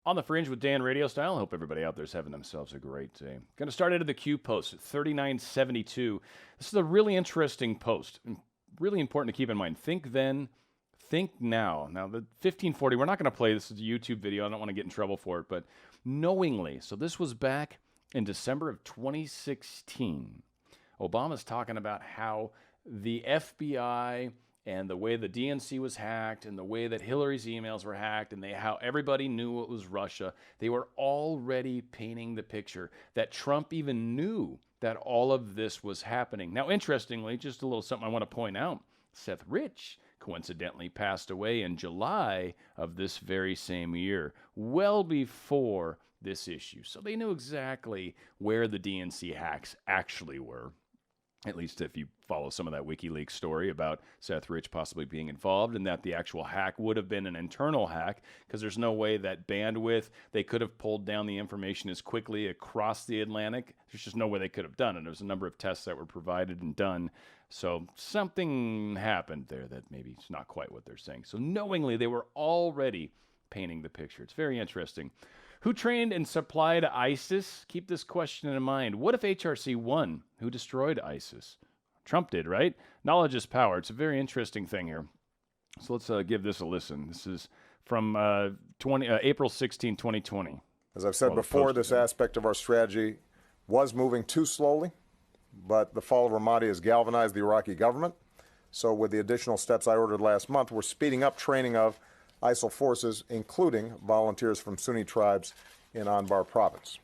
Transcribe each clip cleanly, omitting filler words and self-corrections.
On the Fringe with Dan RadioStyle. Hope everybody out there is having themselves a great day. Going to start into the Q post at 3972. This is a really interesting post and really important to keep in mind. Think then, think now. Now, the 1540, we're not going to play this as a YouTube video. I don't want to get in trouble for it, but knowingly. So this was back in December of 2016. Obama's talking about how the FBI and the way the DNC was hacked and the way that Hillary's emails were hacked and how everybody knew it was Russia, they were already painting the picture that Trump even knew that all of this was happening. Now, interestingly, just a little something I want to point out, Seth Rich coincidentally passed away in July of this very same year, well before this issue. So they knew exactly where the DNC hacks actually were. At least if you follow some of that WikiLeaks story about Seth Rich possibly being involved, and that the actual hack would have been an internal hack, because there's no way that bandwidth, they could have pulled down the information as quickly across the Atlantic. There's just no way they could have done it. There's a number of tests that were provided and done. So something happened there that maybe it's not quite what they're saying. So knowingly, they were already painting the picture. It's very interesting. Who trained and supplied ISIS? Keep this question in mind. What if HRC won? Who destroyed ISIS? Trump did, right? Knowledge is power. It's a very interesting thing here. So let's give this a listen. This is from April 16, 2020. As I've said before, this aspect of our strategy was moving too slowly, but the fall of Ramadi has galvanized the Iraqi government. So with the additional steps I ordered last month, we're speeding up training of ISIL forces, including volunteers from Sunni tribes in Anbar province.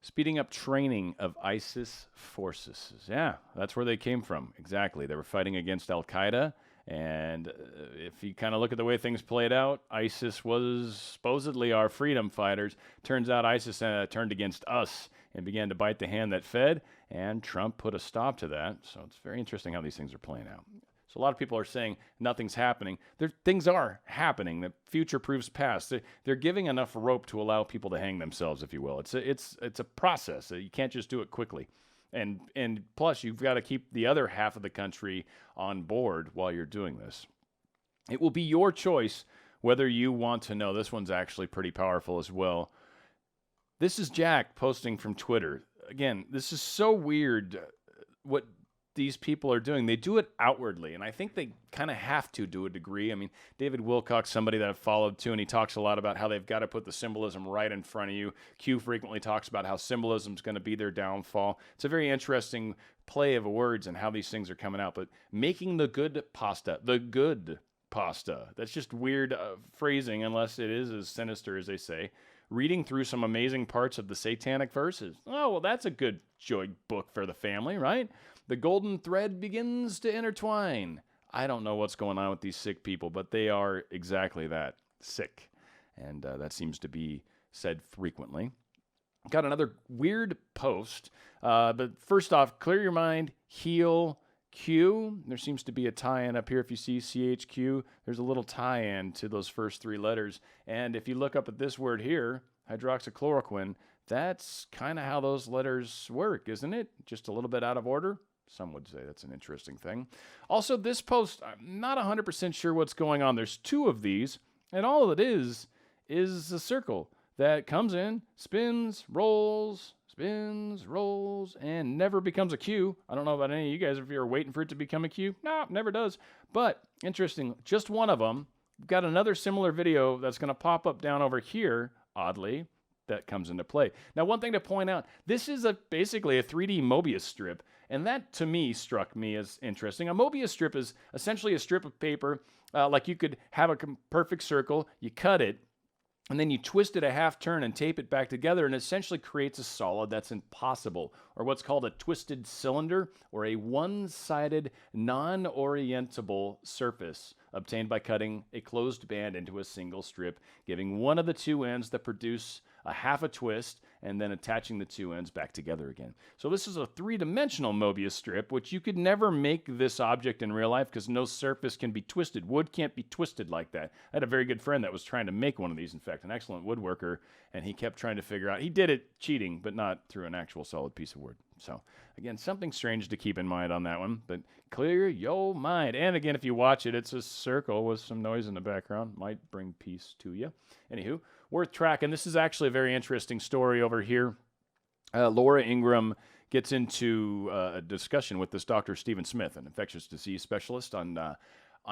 Speeding up training of ISIS forces. Yeah, that's where they came from. Exactly. They were fighting against Al-Qaeda. And if you kind of look at the way things played out, ISIS was supposedly our freedom fighters. Turns out ISIS turned against us and began to bite the hand that fed. And Trump put a stop to that. So it's very interesting how these things are playing out. So a lot of people are saying nothing's happening. Things are happening. The future proves past. They're giving enough rope to allow people to hang themselves, if you will. It's a process. You can't just do it quickly. And plus, you've got to keep the other half of the country on board while you're doing this. It will be your choice whether you want to know. This one's actually pretty powerful as well. This is Jack posting from Twitter. Again, this is so weird what these people are doing. They do it outwardly, and I think they kind of have to a degree. I mean, David Wilcox, somebody that I've followed too, and he talks a lot about how they've got to put the symbolism right in front of you. Q frequently talks about how symbolism is going to be their downfall. It's a very interesting play of words and how these things are coming out. But making the good pasta, that's just weird phrasing, unless it is as sinister as they say. Reading through some amazing parts of the satanic verses. Oh, well, that's a good joy book for the family, right? The golden thread begins to intertwine. I don't know what's going on with these sick people, but they are exactly that, sick. And that seems to be said frequently. Got another weird post. But first off, clear your mind, heal, Q. There seems to be a tie-in up here. If you see CHQ, there's a little tie-in to those first three letters. And if you look up at this word here, hydroxychloroquine, that's kind of how those letters work, isn't it? Just a little bit out of order. Some would say that's an interesting thing. Also, this post, I'm not 100% sure what's going on. There's two of these, and all it is a circle that comes in, spins, rolls, and never becomes a Q. I don't know about any of you guys if you're waiting for it to become a Q. No, never does. But interesting, just one of them. We've got another similar video that's going to pop up down over here, oddly, that comes into play. Now, one thing to point out, this is basically a 3D Mobius strip, and that, to me, struck me as interesting. A Mobius strip is essentially a strip of paper, like you could have a perfect circle, you cut it, and then you twist it a half turn and tape it back together, and essentially creates a solid that's impossible, or what's called a twisted cylinder, or a one-sided, non-orientable surface obtained by cutting a closed band into a single strip, giving one of the two ends that produce a half a twist, and then attaching the two ends back together again. So this is a three-dimensional Mobius strip, which you could never make this object in real life because no surface can be twisted. Wood can't be twisted like that. I had a very good friend that was trying to make one of these, in fact, an excellent woodworker, and he kept trying to figure out, he did it cheating, but not through an actual solid piece of wood. So, again, something strange to keep in mind on that one, but clear your mind. And again, if you watch it, it's a circle with some noise in the background. Might bring peace to you. Anywho, worth tracking. This is actually a very interesting story over here. Laura Ingram gets into a discussion with this Dr. Stephen Smith, an infectious disease specialist, on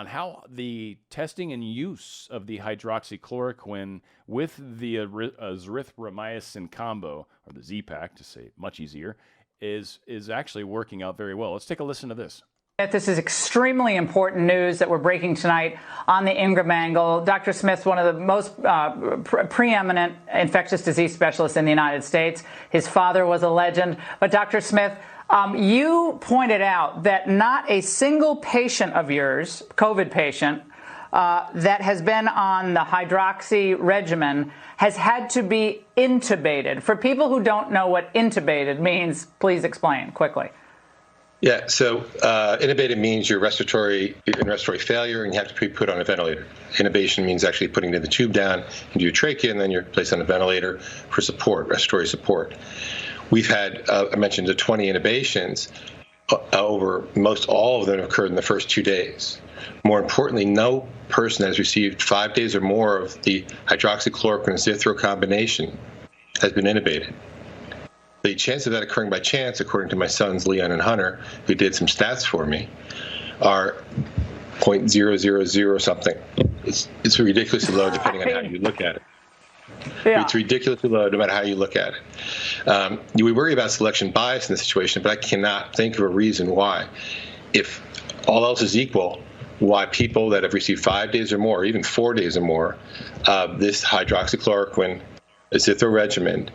how the testing and use of the hydroxychloroquine with the azithromycin combo, or the Z-Pack, to say it much easier, is actually working out very well. Let's take a listen to this. This is extremely important news that we're breaking tonight on the Ingram Angle. Dr. Smith's one of the most preeminent infectious disease specialists in the United States. His father was a legend. But Dr. Smith, you pointed out that not a single patient of yours, COVID patient, that has been on the hydroxy regimen has had to be intubated. For people who don't know what intubated means, please explain quickly. Yeah, so intubated means you're in respiratory failure and you have to be put on a ventilator. Intubation means actually putting the tube down into your trachea and then you're placed on a ventilator for support, respiratory support. We've had, I mentioned, the 20 intubations. Over most all of them occurred in the first 2 days. More importantly, no person that has received 5 days or more of the hydroxychloroquine and zithro combination has been intubated. The chance of that occurring by chance, according to my sons, Leon and Hunter, who did some stats for me, are 0.000 something. It's ridiculously low depending on how you look at it. Yeah. It's ridiculously low no matter how you look at it. We worry about selection bias in this situation, but I cannot think of a reason why, if all else is equal, why people that have received 5 days or more, or even 4 days or more, of this hydroxychloroquine azithro regimen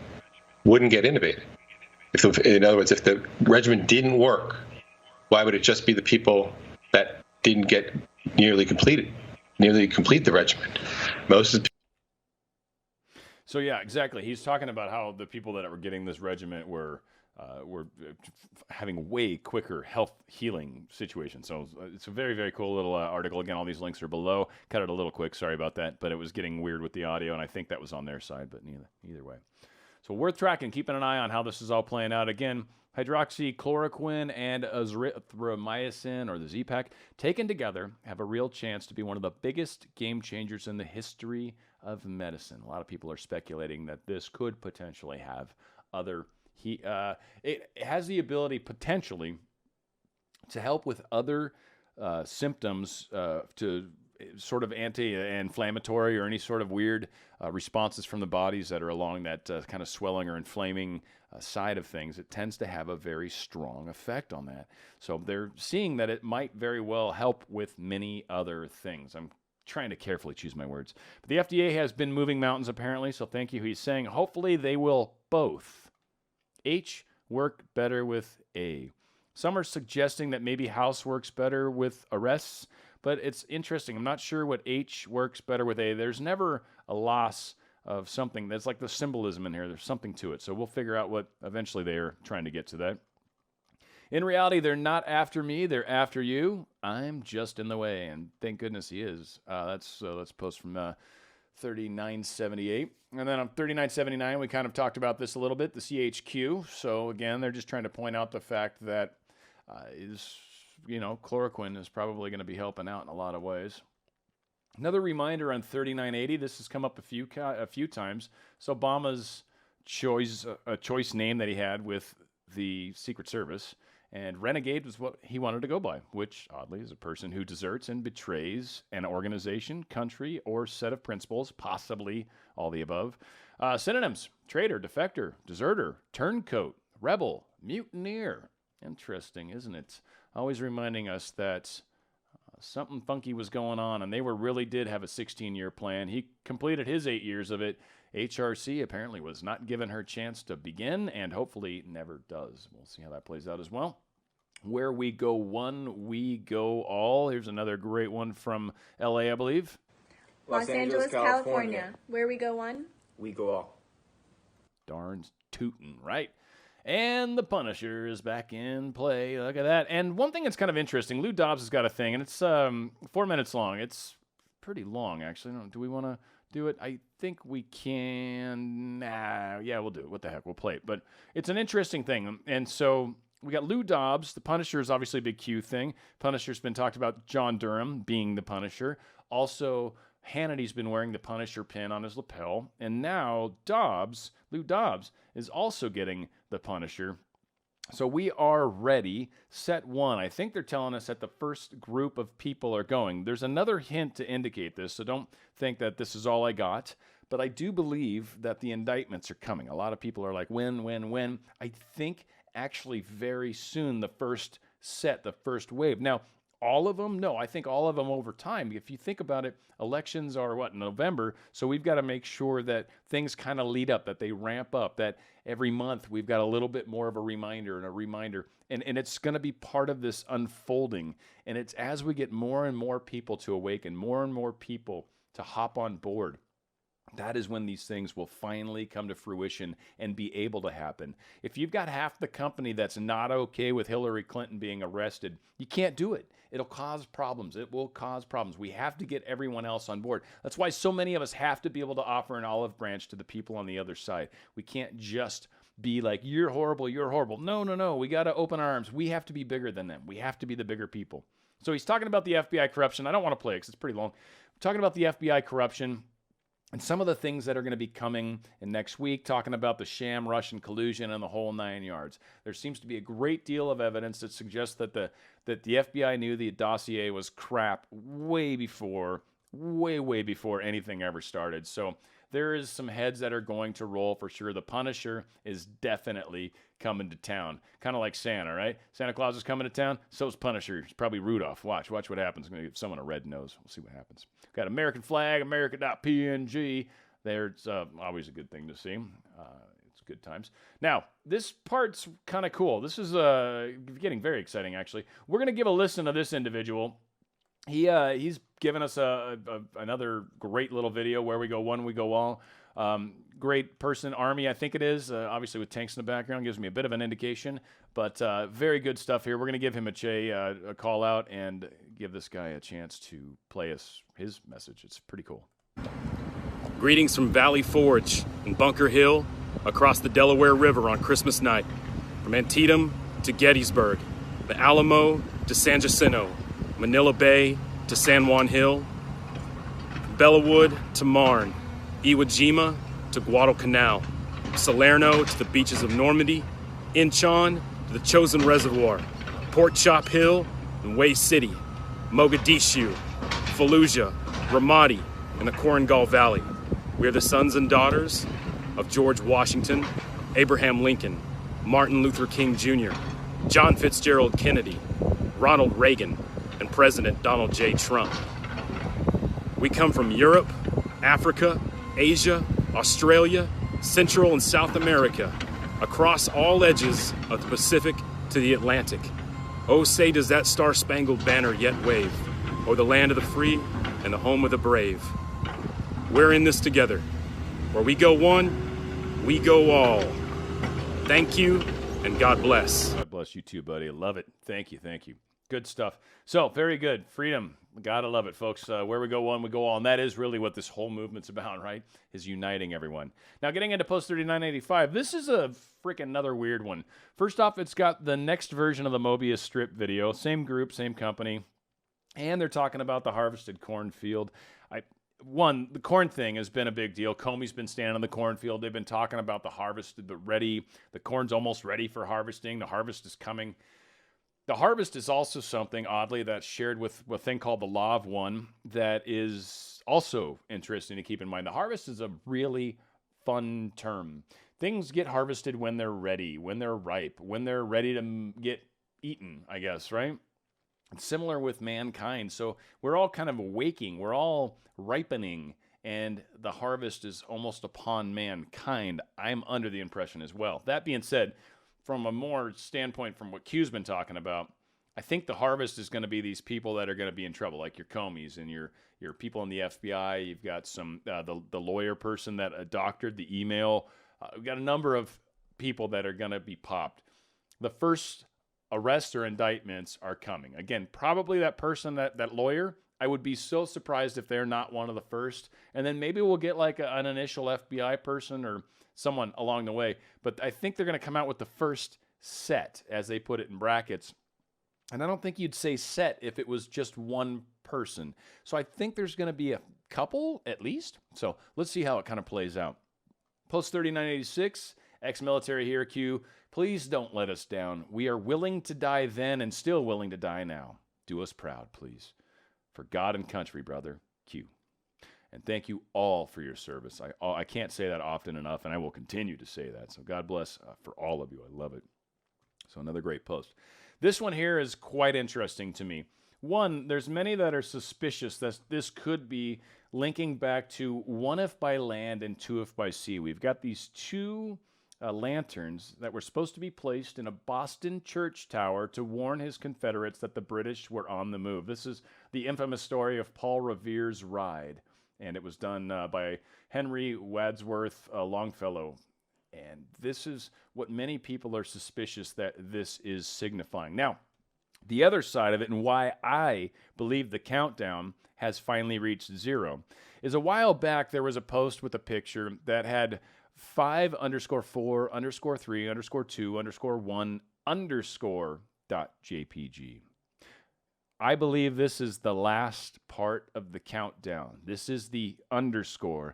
wouldn't get intubated. In other words, if the regimen didn't work, why would it just be the people that didn't get nearly complete the regimen? Most of the So yeah, exactly. He's talking about how the people that were getting this regimen were having way quicker health healing situations. So it's a very, very cool little article. Again, all these links are below. Cut it a little quick. Sorry about that, but it was getting weird with the audio, and I think that was on their side. But either way. So worth tracking, keeping an eye on how this is all playing out. Again, hydroxychloroquine and azithromycin, or the Z-Pack, taken together, have a real chance to be one of the biggest game changers in the history of medicine. A lot of people are speculating that this could potentially have other... it has the ability, potentially, to help with other symptoms, to sort of anti-inflammatory or any sort of weird responses from the bodies that are along that kind of swelling or inflaming side of things. It tends to have a very strong effect on that. So they're seeing that it might very well help with many other things. I'm trying to carefully choose my words. But the FDA has been moving mountains, apparently, so thank you. He's saying hopefully they will both. H work better with A. Some are suggesting that maybe House works better with arrests, but it's interesting. I'm not sure what H works better with A. There's never a loss of something. That's like the symbolism in here. There's something to it. So we'll figure out what eventually they are trying to get to that. In reality, they're not after me. They're after you. I'm just in the way, and thank goodness he is. Let's post from 3978. And then on 3979, we kind of talked about this a little bit, the CHQ. So again, they're just trying to point out the fact that chloroquine is probably going to be helping out in a lot of ways. Another reminder on 3980, this has come up a few times. So Obama's choice name that he had with the Secret Service, and renegade was what he wanted to go by, which oddly is a person who deserts and betrays an organization, country, or set of principles, possibly all the above. Synonyms: traitor, defector, deserter, turncoat, rebel, mutineer. Interesting, isn't it? Always reminding us that something funky was going on, and they really did have a 16-year plan. He completed his 8 years of it. HRC apparently was not given her chance to begin, and hopefully never does. We'll see how that plays out as well. Where we go one, we go all. Here's another great one from L.A., I believe. Los Angeles, California. Where we go one, we go all. Darn tootin', right? And the Punisher is back in play. Look at that. And one thing that's kind of interesting, Lou Dobbs has got a thing, and it's 4 minutes long. It's pretty long, actually. Do we want to do it? I think we can. Yeah, we'll do it. What the heck? We'll play it. But it's an interesting thing. And so we got Lou Dobbs. The Punisher is obviously a big Q thing. Punisher's been talked about. John Durham being the Punisher. Also Hannity's been wearing the Punisher pin on his lapel, and now Lou Dobbs, is also getting the Punisher. So we are ready. Set one. I think they're telling us that the first group of people are going. There's another hint to indicate this, so don't think that this is all I got. But I do believe that the indictments are coming. A lot of people are like, when? I think actually very soon the first set, the first wave. Now, all of them? No, I think all of them over time. If you think about it, elections are November, so we've got to make sure that things kind of lead up, that they ramp up, that every month we've got a little bit more of a reminder. And it's going to be part of this unfolding. And it's as we get more and more people to awaken, more and more people to hop on board, that is when these things will finally come to fruition and be able to happen. If you've got half the company that's not okay with Hillary Clinton being arrested, you can't do it. It'll cause problems. It will cause problems. We have to get everyone else on board. That's why so many of us have to be able to offer an olive branch to the people on the other side. We can't just be like, you're horrible, you're horrible. No. We got to open our arms. We have to be bigger than them. We have to be the bigger people. So he's talking about the FBI corruption. I don't want to play it because it's pretty long. We're talking about the FBI corruption and some of the things that are going to be coming in next week, talking about the sham Russian collusion and the whole 9 yards. There seems to be a great deal of evidence that suggests that the FBI knew the dossier was crap way before anything ever started. So there is some heads that are going to roll for sure. The Punisher is definitely coming to town. Kind of like Santa, right? Santa Claus is coming to town. So's Punisher. It's probably Rudolph. Watch what happens. I'm going to give someone a red nose. We'll see what happens. Got American flag, America.png. There's always a good thing to see. It's good times. Now, this part's kind of cool. This is getting very exciting, actually. We're going to give a listen to this individual. He's given us another great little video, Where We Go One, We Go All. Great person, Army, I think it is. Obviously with tanks in the background, gives me a bit of an indication. But very good stuff here. We're going to give him a call out and give this guy a chance to play us his message. It's pretty cool. Greetings from Valley Forge and Bunker Hill across the Delaware River on Christmas night. From Antietam to Gettysburg, the Alamo to San Jacinto, Manila Bay to San Juan Hill, Bellawood to Marne, Iwo Jima to Guadalcanal, Salerno to the beaches of Normandy, Incheon to the Chosin Reservoir, Port Chop Hill and Way City, Mogadishu, Fallujah, Ramadi, and the Korengal Valley. We are the sons and daughters of George Washington, Abraham Lincoln, Martin Luther King Jr., John Fitzgerald Kennedy, Ronald Reagan, and President Donald J. Trump. We come from Europe, Africa, Asia, Australia, Central and South America, across all edges of the Pacific to the Atlantic. Oh, say does that star-spangled banner yet wave, o'er the land of the free and the home of the brave. We're in this together. Where we go one, we go all. Thank you, and God bless. God bless you too, buddy. I love it. Thank you. Good stuff. So, very good. Freedom. Gotta love it, folks. Where we go one, we go all. And that is really what this whole movement's about, right? Is uniting everyone. Now, getting into Post 3985, this is a freaking another weird one. First off, it's got the next version of the Mobius strip video. Same group, same company. And they're talking about the harvested cornfield. The corn thing has been a big deal. Comey's been standing on the cornfield. They've been talking about the harvested, the corn's almost ready for harvesting. The harvest is coming. The harvest is also something, oddly, that's shared with a thing called the Law of One that is also interesting to keep in mind. The harvest is a really fun term. Things get harvested when they're ready, when they're ripe, when they're ready to get eaten, I guess, right? It's similar with mankind. So we're all kind of awaking. We're all ripening, and the harvest is almost upon mankind. I'm under the impression as well. That being said, from a more standpoint from what Q's been talking about, I think the harvest is going to be these people that are going to be in trouble, like your Comeys and your people in the FBI. You've got some the lawyer person that doctored the email. We've got a number of people that are going to be popped. The first arrests or indictments are coming. Again, probably that person, that lawyer, I would be so surprised if they're not one of the first. And then maybe we'll get like an initial FBI person or someone along the way. But I think they're going to come out with the first set, as they put it in brackets. And I don't think you'd say set if it was just one person. So I think there's going to be a couple at least. So let's see how it kind of plays out. Post 3986, ex-military here, Q. Please don't let us down. We are willing to die then and still willing to die now. Do us proud, please. For God and country, brother, Q. And thank you all for your service. I can't say that often enough, and I will continue to say that. So God bless for all of you. I love it. So another great post. This one here is quite interesting to me. One, there's many that are suspicious that this could be linking back to one if by land and two if by sea. We've got these two lanterns that were supposed to be placed in a Boston church tower to warn his Confederates that the British were on the move. This is the infamous story of Paul Revere's Ride, and it was done by Henry Wadsworth Longfellow. And this is what many people are suspicious that this is signifying. Now, the other side of it, and why I believe the countdown has finally reached 0, is a while back there was a post with a picture that had 5_4_3_2_1_.jpg. I believe this is the last part of the countdown. This is the _.jpg.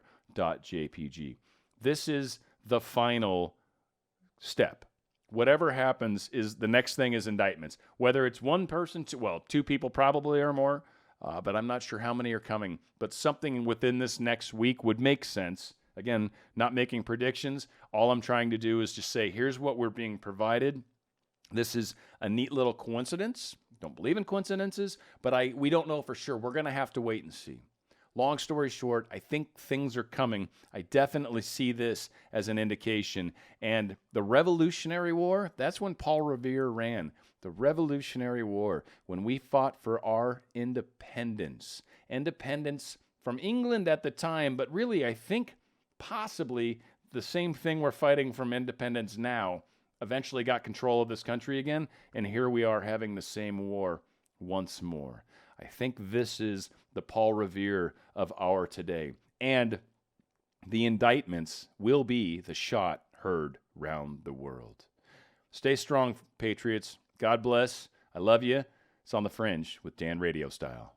This is the final step. Whatever happens is the next thing is indictments. Whether it's one person, two people probably or more, but I'm not sure how many are coming. But something within this next week would make sense. Again, not making predictions. All I'm trying to do is just say, here's what we're being provided. This is a neat little coincidence. Don't believe in coincidences, but we don't know for sure. We're going to have to wait and see. Long story short, I think things are coming. I definitely see this as an indication. And the Revolutionary War, that's when Paul Revere ran. The Revolutionary War, when we fought for our independence. Independence from England at the time, but really I think possibly the same thing we're fighting from independence now eventually got control of this country again, and here we are having the same war once more. I think this is the Paul Revere of our today. And the indictments will be the shot heard round the world. Stay strong, Patriots. God bless. I love you. It's on the Fringe with Dan RadioStyle.